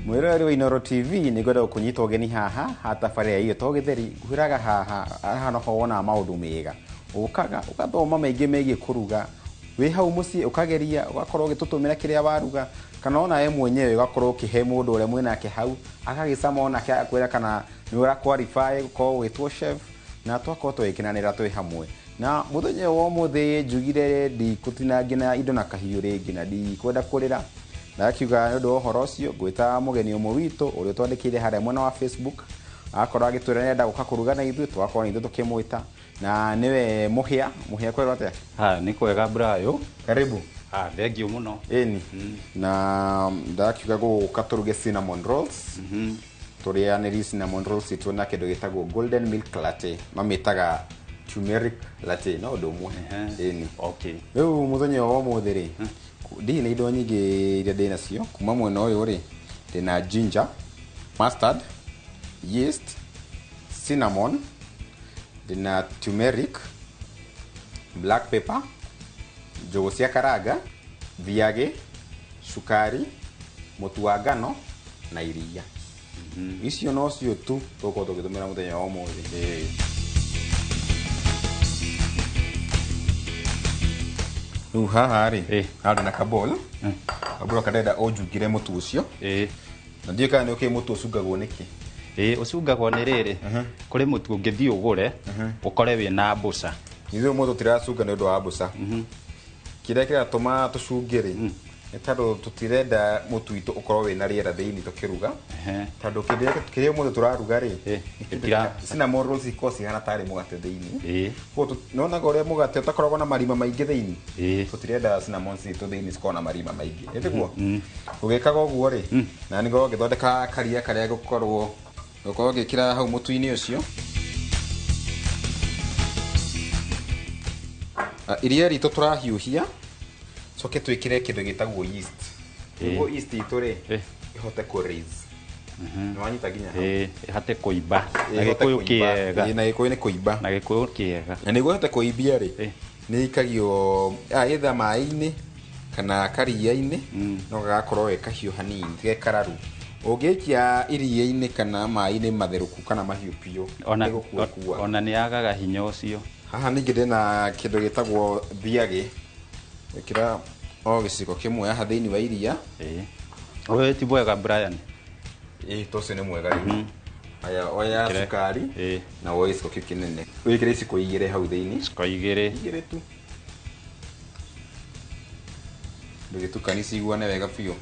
Mwirori wa Inoro TV ni gwenda kunyita ugeni haha hatafaria hiyo to githeri guhiraga haha hano ho wona maundu mega ukaga ugathoma maingi megie kuruga wi hau muci ukageria ugakorwo gitutumira kiria waruga kana ona we mwenyewe ugakorwo kihe mundu ure mwinake hau akagicama ona akwira kana ni ura qualify ko witwo chef na twako twikinanira twi hamwe na muthenya wo muthi njugire ndi kutinangina indo na kahiu ringi na ndi kwenda kurira na kiuga ndu ohoro cio gwita mugeni umwe witu uri twandikire hare mwena wa Facebook akorwo agitwira nenda guka kuruga na ithu twakorwo ni ithu tukimwita na niwe muhia kwero atia ni kwega brayo karibu thank you muno eni na ndakiuga guka turuge cinnamon rolls turianiri cinnamon rolls ituna kindu gitagwo golden milk latte mamitaga turmeric latte no ndomwe eni okay riu muthenya wo muthiri ndi ni indo nyingi iria ndina cio kuma mwena uyu ri ndina ginger mustard yeast cinnamon ndina turmeric black pepper njugu cia karaga viage sukari mutu wa ngano na iria icio no cio tu toko tugitumira muthenya wa muthi haha ri hali na kabol abura kadeda ojugire mutu ucio na ndiye kana okay mutu ucungagwo niki ucungagwo ni riri kuri mutu ungithi ugure ukore wi na mbuca ithu mutu tiracunga ni undu wa mbuca kiria kiratuma tucungire ni tando tutirenda mutu itu ukorwo wi na riera thiini tukiruga tando kiria mutu turaruga ri cinnamon rolls iko cihana tari mugate thiini ko nona gore mugate utakoragwo na marima maingi thiini tutirenda cinnamon citu thiini cikona na marima maingi ndiguo ugikaga uguo ri na ni go githondeka karia karia gukorwo gikira hau mutu-ini ucio iria ritu turahiuhia coke twikire kindu gitagwo yeast niguo yeast itu ri ihote ku raise no anyita ginya ihate kuiba na gikuyu kiega na gikuyu ni kuiba na gikuyu kiega na niguo ihate kuibia ri ni ikagio either mai-ini kana karia-ini no gakorwo we kahiu hanini ge kararu ugikia iria-ini kana mai-ini matheruku kana mahiu pio ona ni agaga hinya ucio haha ningi ndina kindu gitagwo viage ikira o giciko kimwe haha thiini wa iria oye ti bwega Brian tosi ni mwega ri aya oya sukari na oya giciko kiu kinene wikire iciko igire hau thiini iciko igire tu ndugitukani ciguane wega biu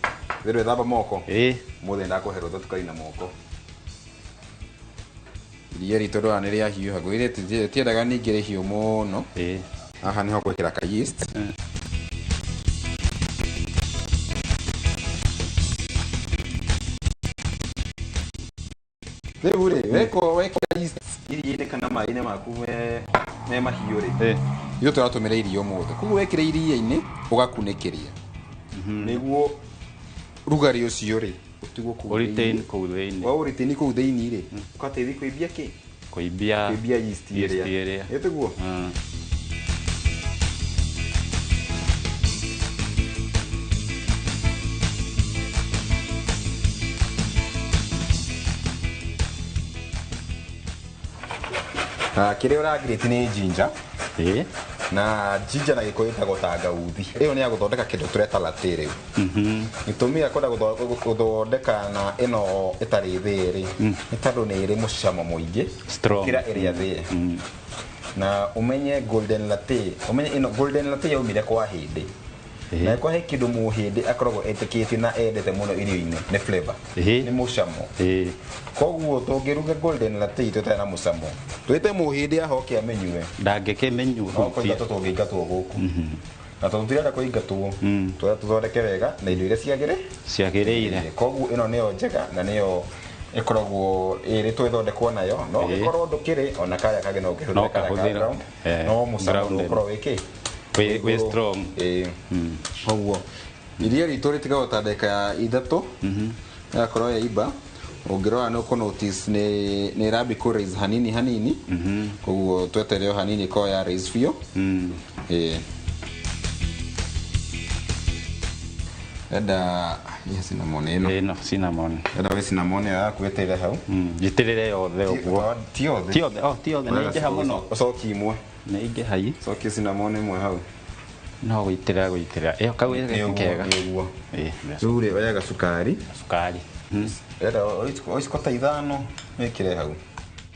thiru thamba moko muthe ndakuherwo tutukani na moko iria ritu rwa ria hiu hagwire tiendaga ningire hiu muno haha niho gwikira ka yeast Uri weko yeast iria-ini kana mai-ini maku me mahiu ri iyo turatumira irio muthe kugu wekire iria-ini ugakunikiria niguo rugari ucio ri utigwo ku retain ku thiini wa retain ku thiini ri ukatethi kuibia ki kuibia yeast iria etiguo kire ura grate ni ginger na ginger na gikuyu itago tangauthi iyo ni ya guthondeka kindu tureta latte riu nitumia kwenda guthondeka na ino itari thiri ni tondu ni iri mucamo muingi kira area thiri na umenye golden latte umenye ino golden latte yaumire kwa hindi na kwa he kindu muhindi akoragwo etikiti na endete muno irio-ini ni flavor ni mucamo koguo tungiruga golden latte tutena mucamo twite muhindi ahoke amenyue ndangikimenyu ko tungiingatwo guku na tutirenda kuingatwo tuthondeke wega na indo iria ciagire koguo ino niyo njega na niyo ikoragwo iri twithondekwo nayo no gikorwo ndukiri ona kaya kage no kihuthira no mucamo ukorwo wiki we strong koguo iria ritu ritigao ta ndeka ithatu yakorwo ya iba ungirora no notice ni rabi ku raise hanini koguo twetereo hanini ko ya raise fio enda ya cinnamon ino cinnamon enda we cinnamon ya kuetere hau jitirire yothe uguo ti yothe ni inge hamuno soki imwe ni inge hai soki cinnamon imwe hau no guitirira iyo kau kega uguo rure wega sukari enda oiskota ithano wekire hau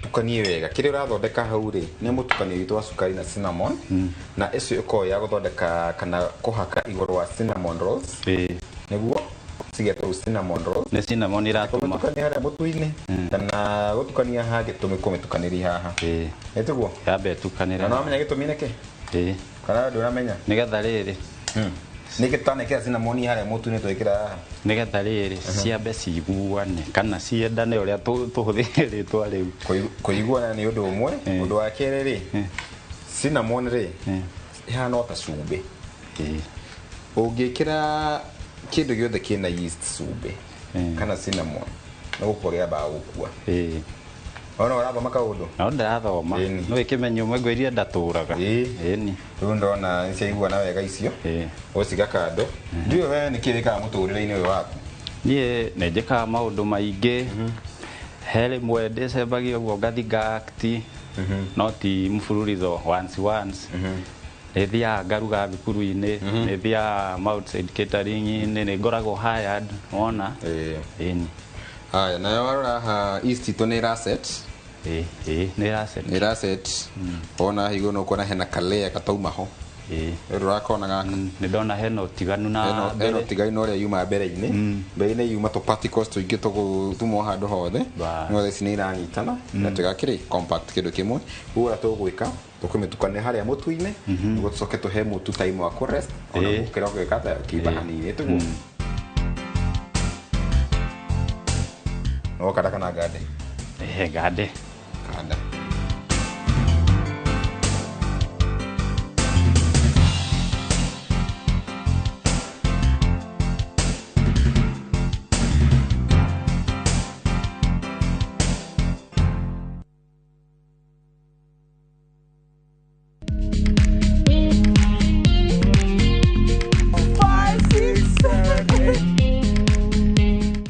tukanie wega kire urathondeka hau ri ni mutukanio witu wa sukari na cinnamon na icio iko ya guthondeka kana kuhaka iguru wa cinnamon rolls niguo sigetwo cinnamon rolls ni cinnamon iratuma tukania haria mutu-ini kana gutukania ha gitumi kumitukaniri haha nituguo yabe tukanira na amenya gitumi neke kana nduramenya nigetha riri nigitane kira cinnamon haria mutu-ini twikira haha nigetha riri ciambe ciguane kana ciendane uria tuhuthire twa riu kuiguana ni undu umwe undu wa kere ri cinnamon ri ihana ota cumbi ungikira kindu giothe kina yeast cumbi kana cinnamon no gukoria ba gukua ona uraba makaundu no ndirathoma no ikimenyo umwe ngwiria ndaturaga ni tu ndona niciaiguana wega icio uciga kando ndiwe we ni kirika muturire-ini uyu waku nie nejeka maundu maingi hele mwende cembagia uguo ngathi ngakti no ti mfululizo once nithia ngaruga thukuru-ini nithia outside catering ni ngoragwo hired wona ni haya nayo warora ha east to ni raset ni raset ona higo no kuona hena kalea katauma ho urakona gaka ni ndona heno tiganu na heno tiganu ria yuma mbere-ini mbere-ini yuma to particles to ingi tumo handu hothe no theci ni iranyitana na tigakiri compact kindu kimwe ura tugwika tukumitukania haria mutu-ini niguo tucoke tuhe mutu time wa kurest ona gukira gwikata kibahani-ini tuguo no kada kana gade gade kada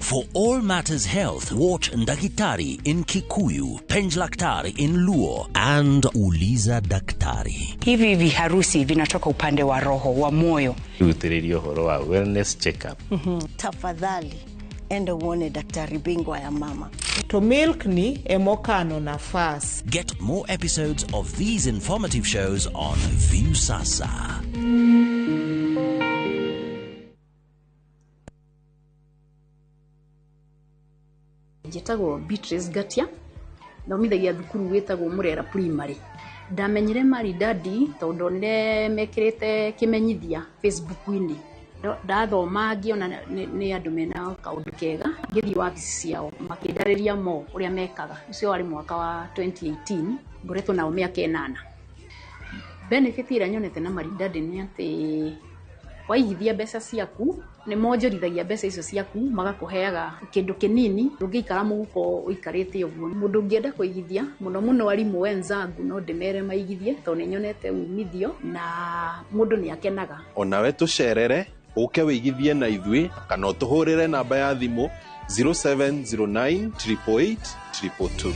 For all matters health, watch Ndagitari in Kikuyu, Penjlaktari in Luo, and Uliza Daktari. Hivi viharusi vinatoka upande wa roho, wa moyo. Utiririo horo wa wellness check-up. Tafadhali, enda uone daktari bingwa ya mama. To milk ni emokano na fast. Get more episodes of these informative shows on View Sasa. Jetagwo Beatrice Gatia thomithagia thukuru witagwo Murera Primary ndamenyire mari dadi tondu ndonire mekirite kimenyithia Facebook-ini ndathoma ngiona ni andu mena kaundu kega ngithi wabici ciao makindariria mo uria mekaga ucio wari mwaka wa 2018 ngoretwo nao miaka 8 benefit ira nyonete na mari dadi ni ati waigithia mbeca ciaku ni monjorithagia mbeca icio ciaku magakuheaga kindu kinini ndungikara muguko uikarite uguo mundu ngienda kuigithia muno arimu wenzangu no ndimere maigithie to ni nyonete umithio na mundu ni akenaga onawe tucerere uke wigithie na ithui kana utuhurire namba ya thimu 0709 888 222.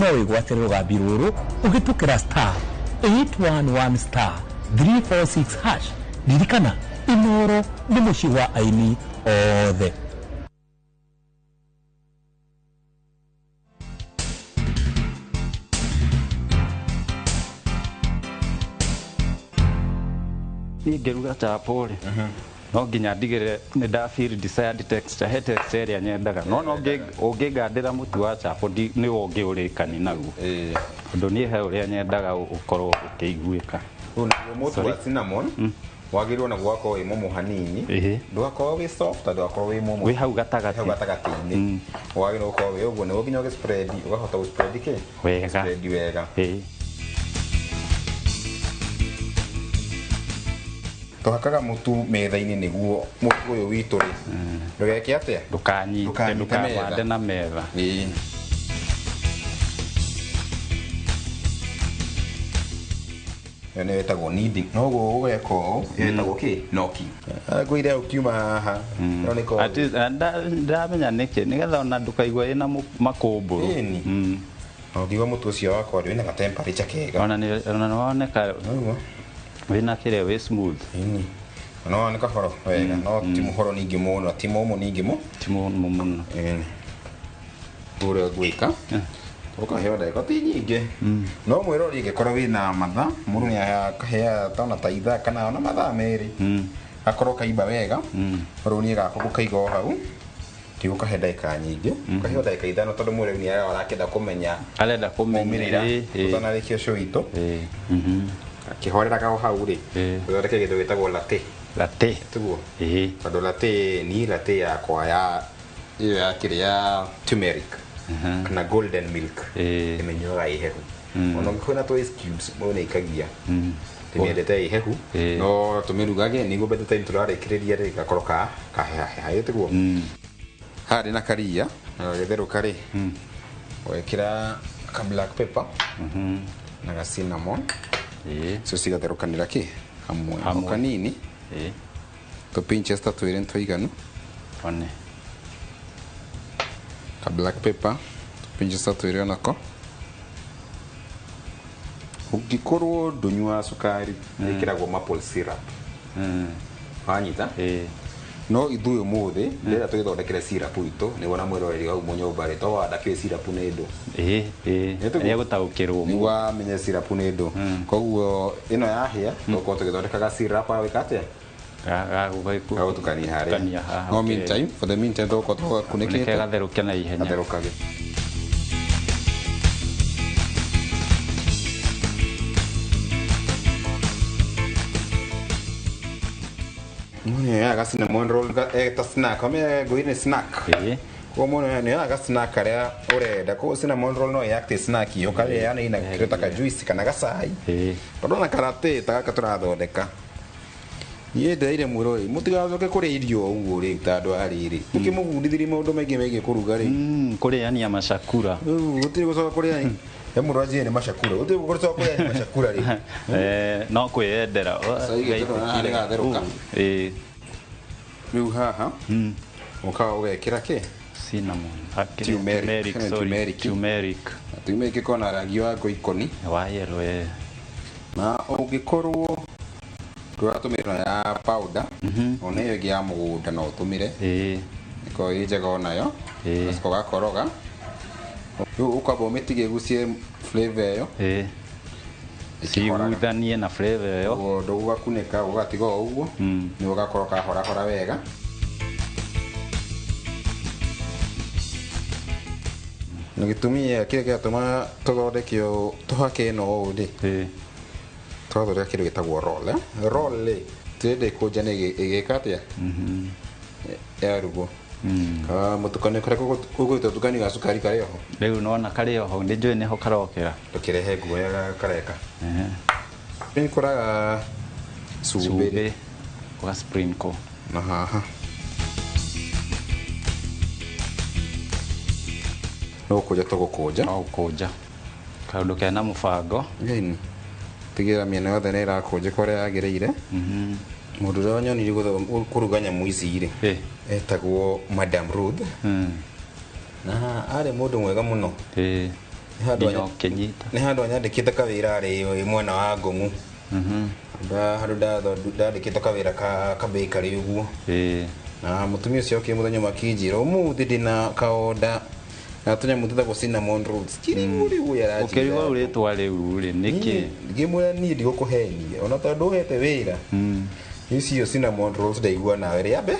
no igwatire rugambi ruru ugitukira star 811 star 346 hash ririkana inoro ni muci wa aini othe. ngeruga chapole no nginya ndigire ni nda feel desired texture he texture ria nyendaga no ungigandira mutu wa chapo ni wonge urikani naguo undu ni he uria nyendaga ukorwo ukiiguika una mutu wa cinnamon wagirwo na gwako wi mumu hanini ndwakorwo wi soft ndwakorwo wi mumu wi hau gatagati wagirwo ko wi uguo ni uginya ugi spread ugahota spread ke wega spread wega tuhakaga mutu metha-inĩ nĩguo mutu ũyũ witũ rĩ ndũgeke atĩa ndũkanyite ndũkawande na metha. Nĩ wetagwo kneading noguo ũgeka ũũ wetagwo kĩ noki ngũire ũkiuma haha ndamenya nĩkĩ nĩgetha ona ndũkaigua ĩna makũmbũrũ. ũngiuga mũtu ũcio wakwa wĩna ga temperature kega ona nĩwoneka wĩna kĩrĩa wĩ smooth. ona woneka horo wega no ti mũhoro ningĩ mũno ti mũmũ ningĩ mũno. ũrĩa gwĩka ũkaheo ndagĩka ti nyingĩ no mwĩrori ingĩkorwo wĩna mathaa mũndũ nĩakahea tona ta ithaa kana ona mathaa merĩ gakorwo kaimba wega rĩu niĩ gako gũkaiga o hau ti gũkahe ndagĩka nyingĩ ũkaheo ndagĩka ithano tondũ mwĩrĩ nĩ arakĩenda kũmenya arenda kũmenyera ũtanarĩkia ũcio witũ akĩhoreraga o hau rĩ ũthondeke kĩndũ gĩtagwo latte tiguo tondũ latte ni latte yakwa ya iyo ya kĩrĩa turmeric kana golden milk ĩmenyuaga ĩhehu ona ũngĩkwĩna tũ ice cubes mũndũ nĩaikagia tĩmĩendete ĩhehu no tũmĩrugage nĩguo by the time tũrarĩkĩrĩria rĩ gakorwo kahehahe tiguo harĩ na karia gĩtherũka rĩ wekĩra ka black pepper na ga cinnamon cio cigatherũkanĩra kĩ hamwe o kanini tũ pinches ta twĩrĩ tũiganu ka black pepper pinches ta twĩrĩ onako ũngĩkorwo ndũnyua cukari ĩkĩragwo maple syrup wanyita no ithuĩ ũmũthĩ ndĩrenda tũgĩthondekere syrup itũ nĩguo na mwĩroreri hau mũnyũmba rĩ to wanda kĩ syrup nĩ ndũ nĩegũtaũkĩrwo nĩguo amenye syrup nĩ ndũ koguo ĩno yahĩa tũkorwo tũgĩthondekaga syrup wĩka atĩa gagũtukania harĩa no meantime for the meantime tũgũkorwo tũgakunĩkĩte gatherũke na ihenya gatherũkage ga cinnamon roll ta snack ame goine snack kwa mwana ni ga snack karĩa ũrenda kwa cinnamon roll no yakte snack yo kale yana ina kireta ka juice kana gacai tondũ na karate ta gaka tũrathondeka niĩ ndeire mũroi mũtigacoke kũrĩa irio ũguo rĩ ta andũ arĩrĩ ũkĩmũbundithirie maũndũ maingĩ megiĩ kũruga rĩ kũrĩania macakura gũtirĩ gũcoka kũrĩa mũndũ anjie nĩ macakura gũtirĩ gũcoka kũrĩa macakura rĩ no kwĩyendera rĩu haha ũkaga ũgekĩra kĩ turmeric kona rangi wa ngoikoni wa yellow na ũngĩkorwo ndũratũmĩra ya powder ona ĩyo ĩngĩ ya mũgũnda no ũtũmĩre ĩkorwo ĩ njega onayo gacoka gakoroga rĩu ũkamba ũmĩtige ĩgucie flavor ĩyo ciguithanie na flavor ĩyo ndũgũgakunĩka ũgatiga o ũguo nĩguo gakorwo kahorahora wega na gĩtũmi kĩrĩa gĩatũma tũthondeke tũhake ĩno ũũ rĩ twathondeka kĩndũ gĩtagwo roll rĩ tũrenda ĩkũnja nĩ ĩgĩka atĩa yarugwo mũtukanio karĩa ũgwĩtwo tukanio ga cukari karĩ oho rĩu nona karĩ oho nĩ njũĩ nĩho karokera tũkĩrehe guoya kareka nĩkoraga cumbĩ ũga sprinkle na haha no kũnja tũgũkũnja kaũndũ kena mũbango tigĩra mĩena yothe nĩ ĩrakũnjĩka ũrĩa yagĩrĩire mũndũ ũrĩa wanyonirie kũruga nyamũ ici rĩ etagwo Madam Ruth na arĩ mũndũ mwega mũno nĩ handũ anyandĩkĩte kawĩra arĩ mwena wa Ngong'u handũ ndandĩkĩte kawĩra ka bakery ũguo na mũtumia ũcio okĩ mũthenya makinjĩra ũmũthĩ ndĩna kaonda na tũnyamũ tũtagwo cinnamon rolls ũkĩrigwo rĩtwa rĩu rĩ nĩkĩ ngĩmwĩra niĩ ndigũkũhenia ona tondũ ũhete wĩra icio cinnamon rolls ndaigua nawe rĩa mbere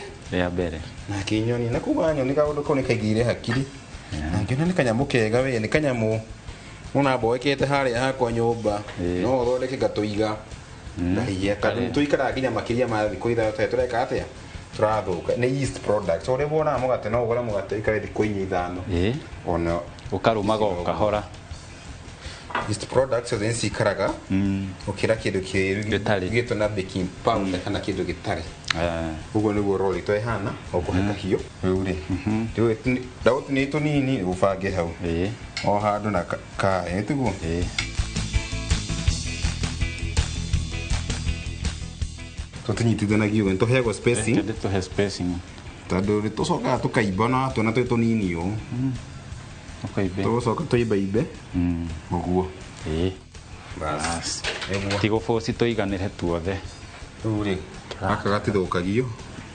na kĩnyoni na kuma nyoni kaũndũ kau nĩkaingĩire hakiri na ngĩona nĩ kanyamũ kega we nĩ kanyamũ ona mboekete harĩa hakwa nyũmba no ũthondeke ngatũiga ndahiya tondũ tũikaraga nginya makĩria ma thikũ ithatũ tũreka atĩa tũrathũka nĩ yeast products ũrĩa wonaga mũgate no ũgũre mũgate ikare thikũ inya ithano ona ũkarũmaga ũkahora yeast products zenye cikaraga ukira kindu gitå na baking powder kana kindu gitari uguo niguo roli to ihana ukuheka hiyo riu ri ndagå nä tå nini å bange hau o handå na kaä tiguo tå tånyitithanagio nä tå heagwo tondå nä tå cokaga tå kaimba na twana twä tå nini å tå coka tå ibaimbe å guo tigo boci tå iganä re tuothe rä u rä gaka gatä kagio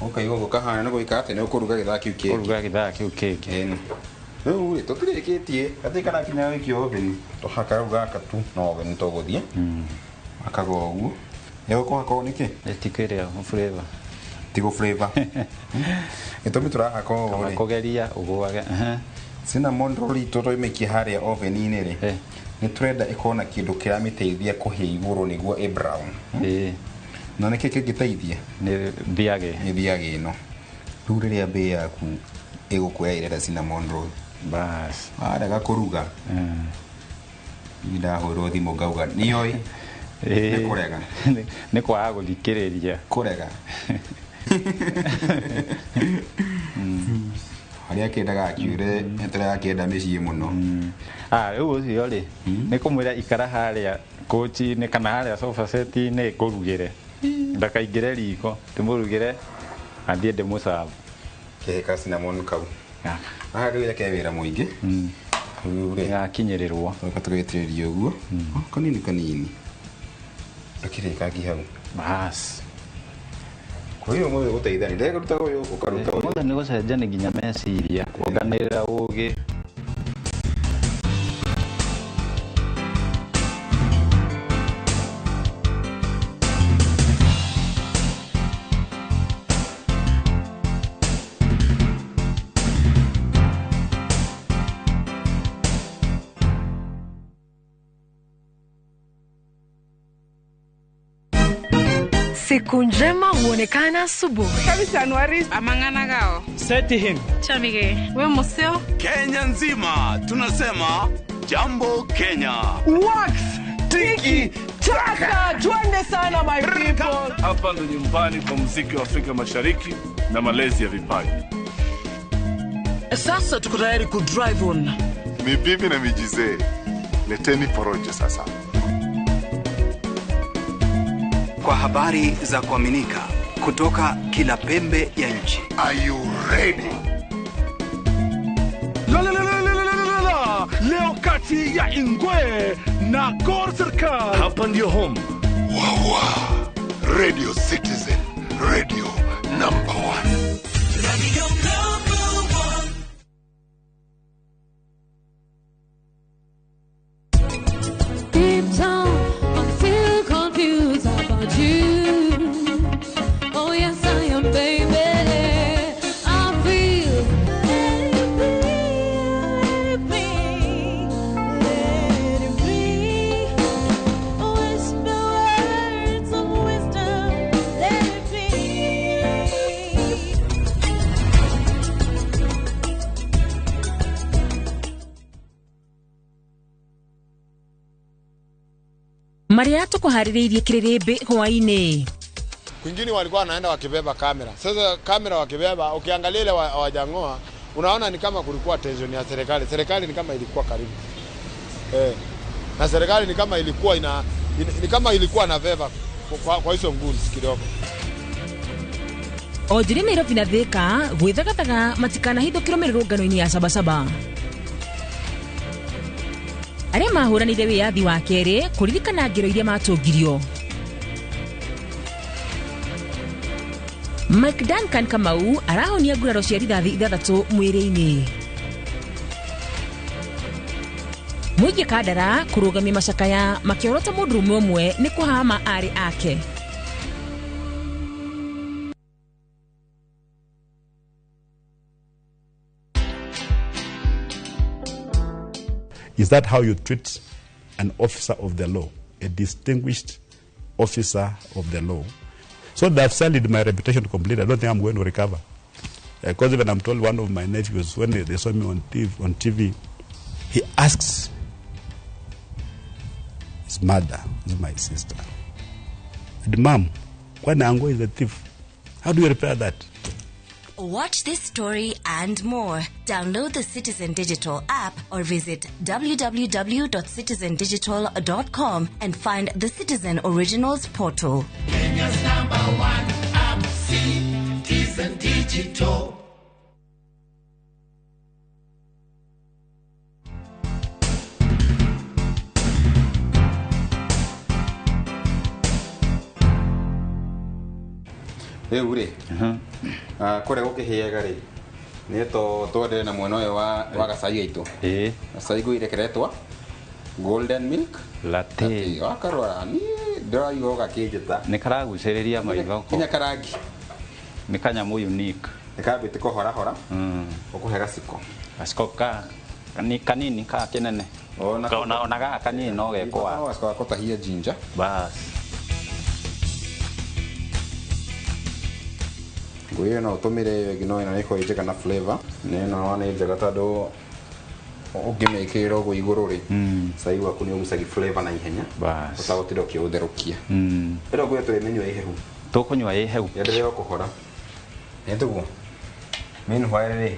åkaigwo gå kahana nä gå ika atä nä å kå ruga gä thaa kä u kä ngä rä u rä tå tirä kä tie gatä kana kinya wä kie oveni tå haka rä u gaka tu na oveni tå gå thiä akaga å guo ä gå kå haka å nä kä tikä rä a tigå gä tå mi tå rahaka å kå geria å gåage cinnamon roll itå tå ikä harä a oveni-inä rä nä tå renda ä korwo na kä ndå kä ramä teithia kå hä igå rå nä guo na nä kä kä ngä teithia nä thiagä ä no rä u rä rä a mbä yaku ä gå kuoya irenda cinnamon roll arega kå ruga ndahå rwo thimå ngauga nä oä nä kå rega nä kwaga gå thikä rä ria kå rega harä a kendaga akiure nä enda mä ciä må no rä u å cio rä nä kå mwä ra ikara harä a kåci-inä kana harä a sofa-set-inä kå rugä re ndakaingä re riko ndä må rugä re athiä ndä må cabu kä ka cinnamon kau aha rä u reke wä ra må ingä gakinyä rä rwo tå gaitä rä ria å guo kanini kanini ndakä rä kangi hau kwä yo må gå teithani ndega ruta å yå å karuta mothe nä gå cenjania nginya meciria kuonganä rä ra å gä Siku njema huonekana asubuhi. Kabisa Januari amangana gao. Seti hin. Chamige. We museo. Kenya nzima tunasema jambo Kenya. Wax. Tiki. Taka. Twende sana my people. Hapa ndo nyumbani kwa muziki wa Afrika Mashariki na malezi ya vipaji. Sasa tuko tayari ku drive on. Mibibi na mijize. Leteni porojo sasa. Kwa habari za kuaminika kutoka kila pembe ya nchi. Are you ready? Leo kati ya Ingwe na Gor Serikali. Hapa ndio home. Wawa. Radio Citizen. Radio number 1. Radio number 1. Deep down, I'm still confused about you. Oh yes, I am, baby. I feel let it be. Whisper words of wisdom, let it be. Mariato kuhaririirie kiriribi hwaini. Kwingine walikuwa wanaenda wakibeba kamera. Sasa kamera wakibeba, ukiangalia ile wajangoa, unaona ni kama kulikuwa tension ya serikali. Serikali ni kama ilikuwa karibu. Na serikali ni kama ilikuwa ni kama ilikuwa na veva kwa hizo nguni kidogo. Ojiri Nairobi na Thika gwithagataga matikana hithukiro mirurungano-ini ya Sabasaba. Aria mahuranire wiyathi wa keri kuririkana ngiro iria matungirio. Mike Duncan Kamau arahonia nguraro cia rithathi 6 mwiri-ini. Muigi Kandara kurugamia macakaya makiorota mundurume umwe ni kuhama ari ake. Is that how you treat an officer of the law, a distinguished officer of the law? So they've sullied my reputation completely. I don't think I'm going to recover. Because even I'm told one of my nephews, when they saw me on TV, he asks His mother is my sister. And mom, when Ango is a thief, how do you repair that? Watch this story and more. Download the Citizen Digital app or visit www.citizendigital.com and find the Citizen Originals portal. Kenya's #1 app, Citizen Digital. Rĩu rĩ kũrĩa gũkĩhĩaga rĩ nĩ twendere na mwena ũyũ wa gacai gaitũ gacai gwĩrekeretwa golden milk latte wakarora niĩ ndĩraigua gakĩnjĩta nĩ karagucĩrĩria maitho kinya karangi nĩ kanyamũ unique nĩ kambĩte kũhorahora ũkũhe gaciko kanini ka kĩnene ona gaka kanini no gekwa gakũtahia ginger bas ngũĩ no ũtũmĩre ĩngĩ no ĩno nĩ ĩkorwo njega na flavor nĩ ĩno nĩ njega tondũ ũngĩmĩkĩrĩra ũguo igũrũ rĩ cai waku nĩ ũgucagia flavor na ihenya ũtagũtinda ũkĩũtherũkia ĩno ngũĩ tũrĩmĩnyua ĩhehu tũkũnyua ĩhehu yendelee kũhora nĩ tũguo meanwhile rĩ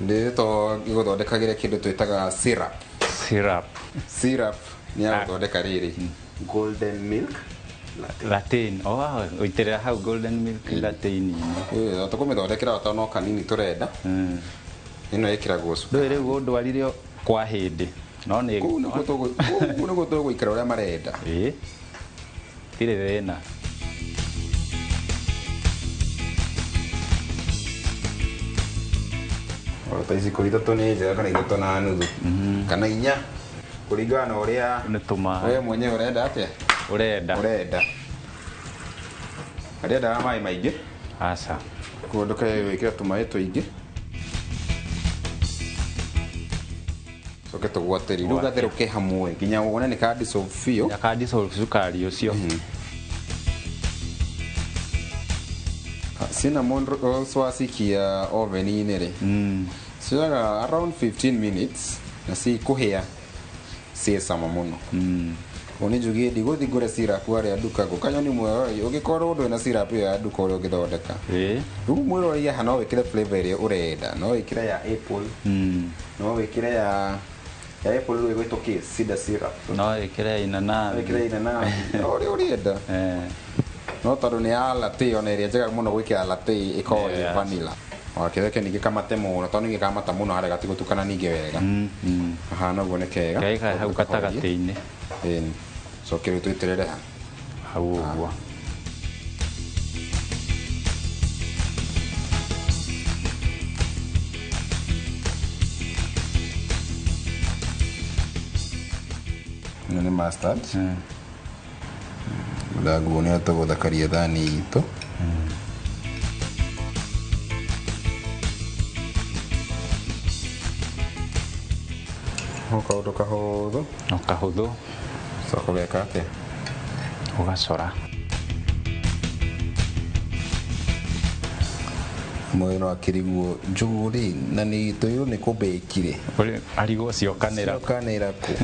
ndĩ to gũthondekagĩre kĩndũ twĩtaga syrup nĩ agũthondeka rĩrĩ golden milk latin ũitĩrĩra hau golden milk latin tũkũmĩthondekera o no kanini tũrenda ĩno ĩkĩragwo ndũĩ rĩu ũndwarire kwa hĩndĩ no nĩ kũu nĩguo tũgũikara ũrĩa marenda tirĩ thĩna ta ici kũ ithatũ nĩ njega kana ithatũ na nuthu kana inya kũringana na ũrĩa we mwenyewe ũrenda atĩa urenda arĩendaga maĩ maingĩ aca kũndũ wĩkĩra tũmaĩ tũingĩ coke tũgwatĩri rĩu gatherũke hamwe nginya wone nĩ ka-dissolve biũ cukari ũcio cinnamon rolls wacikia oven-inĩ rĩ cioyaga around 15 minutes na cikũhĩa ciĩ cama mũno Oni jugie digũthi ngũre syrup harĩa nduka gũkanyoni mweyo ũngĩkorwo ndwĩna syrup ĩyo ya nduka ũrĩa ũngĩthondeka rĩu mwĩroria haha no wĩkĩre flavor ĩrĩa ũrenda no wĩkĩre ya apple no wĩkĩre ya apple rĩu ĩgwĩtwo kĩ cider syrup no wĩkĩre inanathi no ũrĩa ũrenda no tondũ nĩ ya latte ona ĩrĩa njega mũno gwĩkĩra latte ĩkorwo vanilla wakĩreke ningĩ kamate mũno tondũ ningĩ kamata mũno harĩa gatigũtukana ningĩ wega aha naguo nĩ kega gaika hau gatagatĩ-inĩ coke rĩu twĩterere hau ũguo ĩno nĩ mustard ndaguo nĩ tũgũthakaria thani itũ kaũndũ kahũthũ coka ũgeka atĩa ũgacora mwĩno akĩriguo njũgũ rĩ na nĩ twĩrwo nĩ kũmbĩkire arigwo ciokanĩra kũ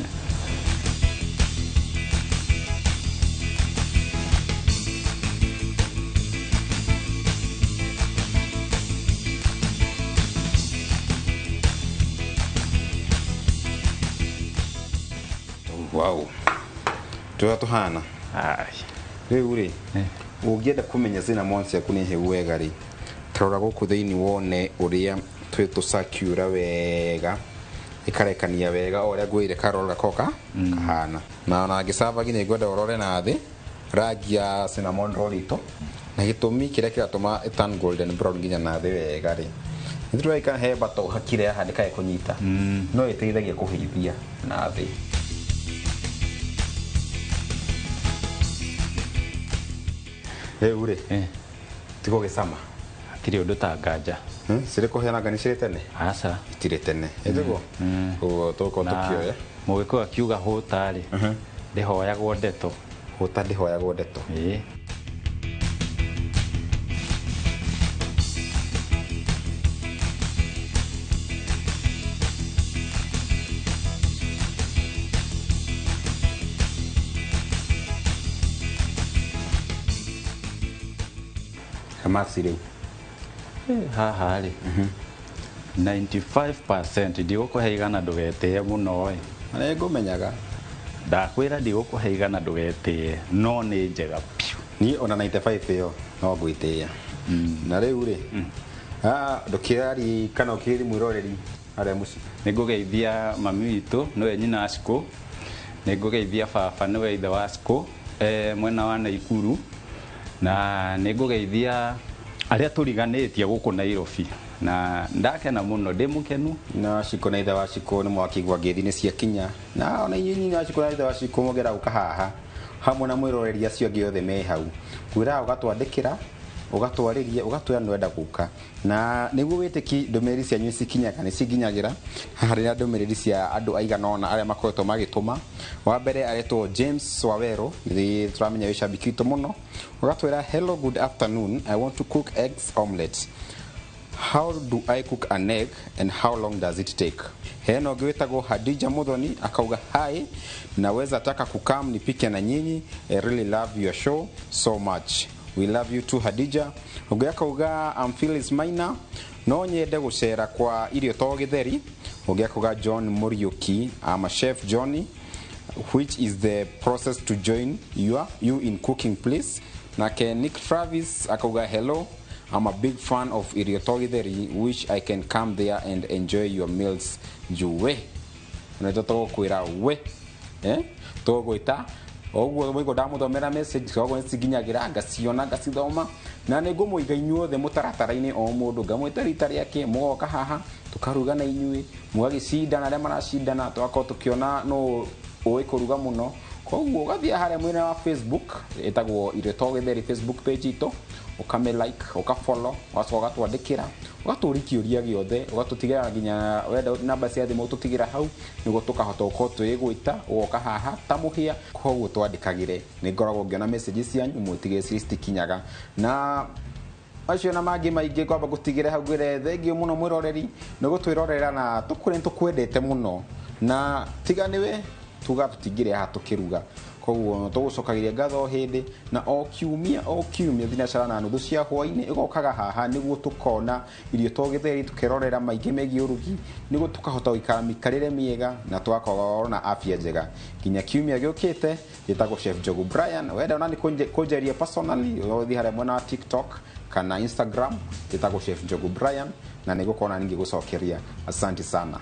wow tũrĩa tũhana rĩu rĩ ũngĩenda kũmenya cinnamon ciaku nĩ hĩu wega rĩ tarora gũkũ thĩinĩ wone ũrĩa twĩ tũcircular wega ĩkarekania wega o ũrĩa ngwĩire karoro gakoka kahana na ona ngĩcaba nginya ngwenda ũrore na thĩ rangi ya cinnamon roll itũ na gĩtũmi kĩrĩa kĩratũma ĩturn golden brown nginya na thĩ wega rĩ nĩtũraika he bato hakire haha ndĩkae kũnyita no ĩteithagia kũhĩithia na thĩ rĩu rĩ tigo gĩcama hatirĩ ũndũ ta nganja cirĩ kũheanaga nĩ cirĩ tene aca itirĩ tene ĩtiguo ũguo tũkorwo tũkĩoya mũgĩkũyũ akiuga hũta rĩ ndĩhoyagwo ndeto hũta ndĩhoyagwo ndeto kamasi rĩu haha rĩ 95% ndigũkũhe igana ndũgetĩe mũno ĩ nĩ ngũmenyaga ndakwĩra ndigũkũhe igana ndũgetĩe no nĩ njega piũ niĩ ona 95 ĩyo no ngwĩtĩĩa na rĩu rĩ ndũkĩari kana ũkĩrĩ mwĩroreri harĩa mũciĩ nĩ ngũgeithia mami witũ nĩwe nyina Cikũ nĩ ngũgeithia baba nĩwe ithe wa Cikũ mwena wa Naikuru na nĩ ngũgeithia arĩa tũriganĩtie gũkũ Nairobi na ndakena mũno ndĩ mũkenu na Cikũ na ithe wa Cikũ nĩ mwakigwa ngeithi nĩ cia kinya na ona inyuĩ na Cikũ na ithe wa Cikũ mũgera gũka haha hamwe na mwĩroreri acio angĩ othe me hau kwĩra ũgatwandĩkĩra ũgatwarĩria ũgatwĩra nĩwenda gũka na nĩguo wĩtĩki ndũmĩrĩri cianyu cikinyaga nĩ cikinyagĩra harĩ na ndũmĩrĩri cia andũ aigana ona arĩa makoretwo magĩtũma wa mbere aretwo James Waweru nĩ tũramenya wĩ shabiki witũ mũno ũgatwĩra hello good afternoon I want to cook eggs omelette how do I cook an egg and how long does it take hena ũngĩ wĩtagwo Hadija Muthoni akauga hi naweza taka kukam nipike na nyinyi I really love your show so much we love you too Hadija ũngĩ akauga I'm Phyllis Maina no nyende gũcera kwa irio to gĩtheri ũngĩ akauga John Muriuki I'm a chef Johnny which is the process to join you in cooking please nake Nick Travis akauga hello I'm a big fan of irio to gĩtheri which I can come there and enjoy your meals juwe nĩtwa tũkwĩra we tũgwĩta oguo mũigo ndamuthomera message koguo nĩciginyagira ngaciona ngacithoma na nĩ ngũmũiga inyuothe mũtaratara-inĩ o mũndũ ngamwĩta rita rĩake mũgoka haha tũkaruga na inyuĩ mũgagĩcindana arĩa maracindana tũgakorwo tũkĩona no ũĩ kũruga mũno koguo ũgathiĩ harĩa mwena wa Facebook ĩtagwo irio to gĩtheri Facebook page itũ ukame like ukafollow wacoka gatwandĩkĩra ũgatũrikia gĩothe ũgatũtigĩra nginya wenda namba cia thimũ ũtũtigĩra hau nĩguo tũkahota gũkorwo twĩgwĩta ũgoka haha ta mũhĩa koguo twandĩkagĩre nĩ ngoragwo ngĩona message cianyu mwĩtigĩre citikinyaga na acio na mangĩ maingĩ kwamba gũtigĩre hau ngwĩre thengio mũno mwĩroreri nĩ gũtwĩrorera na tũkũrĩ tũkwendete mũno na tiga nĩwe tuga tũtingĩre haha tũkĩruga koguo tũgũcokagĩria ngatho hĩndĩ na o kiumia thinacara na nuthu cia hwainĩ ĩgokaga haha nĩguo tũkona irio to gĩtheri tũkerorera maingĩ megiĩ ũrugi nĩguo tũkahota gũikara mĩikarĩre mĩega na tũgakorwo na afya njega nginya kiumia gĩũkĩte gĩtagwo Chef Njogu Brian wenda ona nĩ kũnjaria personally ũthiĩ harĩa mwena wa TikTok kana Instagram gĩtagwo Chef Njogu Brian na nĩgũkorwo na ningĩ gũcokeria asante sana